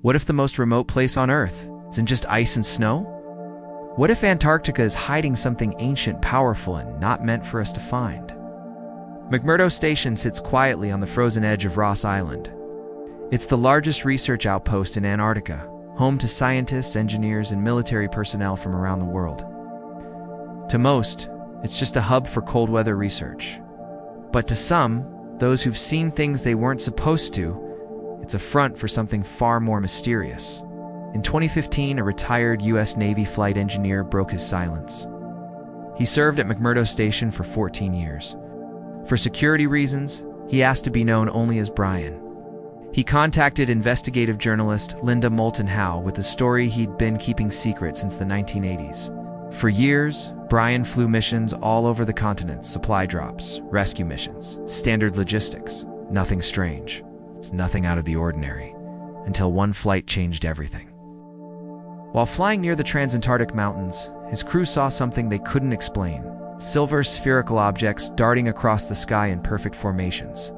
What if the most remote place on Earth isn't just ice and snow? What if Antarctica is hiding something ancient, powerful, and not meant for us to find? McMurdo Station sits quietly on the frozen edge of Ross Island. It's the largest research outpost in Antarctica, home to scientists, engineers, and military personnel from around the world. To most, it's just a hub for cold weather research. But to some, those who've seen things they weren't supposed to, it's a front for something far more mysterious. In 2015, a retired U.S. Navy flight engineer broke his silence. He served at McMurdo Station for 14 years. For security reasons, he asked to be known only as Brian. He contacted investigative journalist Linda Moulton Howe with a story he'd been keeping secret since the 1980s. For years, Brian flew missions all over the continent, supply drops, rescue missions, standard logistics. Nothing strange. It's nothing out of the ordinary, until one flight changed everything. While flying near the Transantarctic Mountains, his crew saw something they couldn't explain: silver spherical objects darting across the sky in perfect formations.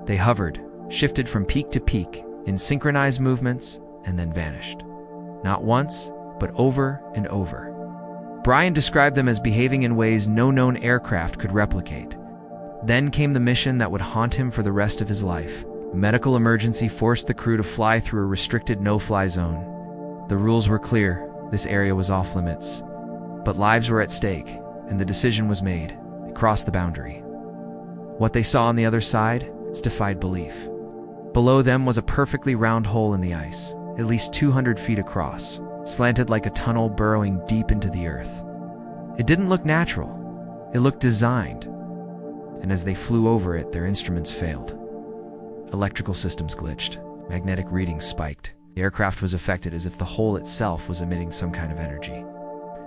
They hovered, shifted from peak to peak in synchronized movements, and then vanished. Not once, but over and over. Brian described them as behaving in ways no known aircraft could replicate. Then came the mission that would haunt him for the rest of his life. A medical emergency forced the crew to fly through a restricted no-fly zone. The rules were clear: this area was off limits. But lives were at stake, and the decision was made. They crossed the boundary. What they saw on the other side defied belief. Below them was a perfectly round hole in the ice, at least 200 feet across, slanted like a tunnel burrowing deep into the earth. It didn't look natural. It looked designed. And as they flew over it, their instruments failed. Electrical systems glitched. Magnetic readings spiked. The aircraft was affected as if the hole itself was emitting some kind of energy.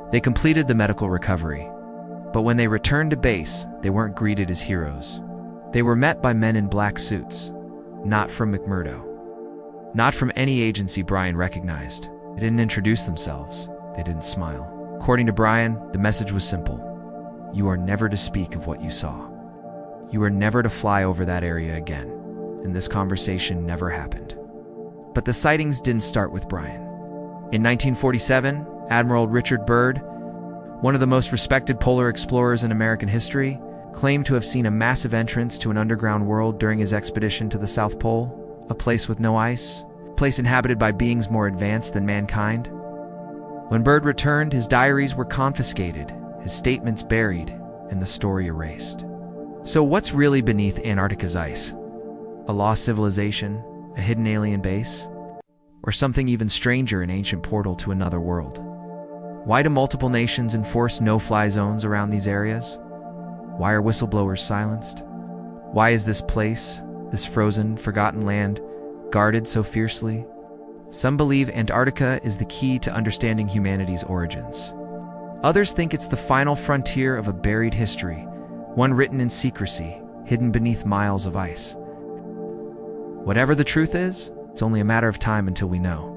They completed the medical recovery. But when they returned to base, they weren't greeted as heroes. They were met by men in black suits. Not from McMurdo. Not from any agency Brian recognized. They didn't introduce themselves. They didn't smile. According to Brian, the message was simple: you are never to speak of what you saw. You are never to fly over that area again. And this conversation never happened. But the sightings didn't start with Brian. In 1947, Admiral Richard Byrd, one of the most respected polar explorers in American history, claimed to have seen a massive entrance to an underground world during his expedition to the South Pole, a place with no ice, a place inhabited by beings more advanced than mankind. When Byrd returned, his diaries were confiscated, his statements buried, and the story erased. So what's really beneath Antarctica's ice? A lost civilization? A hidden alien base? Or something even stranger, an ancient portal to another world? Why do multiple nations enforce no-fly zones around these areas? Why are whistleblowers silenced? Why is this place, this frozen, forgotten land, guarded so fiercely? Some believe Antarctica is the key to understanding humanity's origins. Others think it's the final frontier of a buried history, one written in secrecy, hidden beneath miles of ice. Whatever the truth is, it's only a matter of time until we know.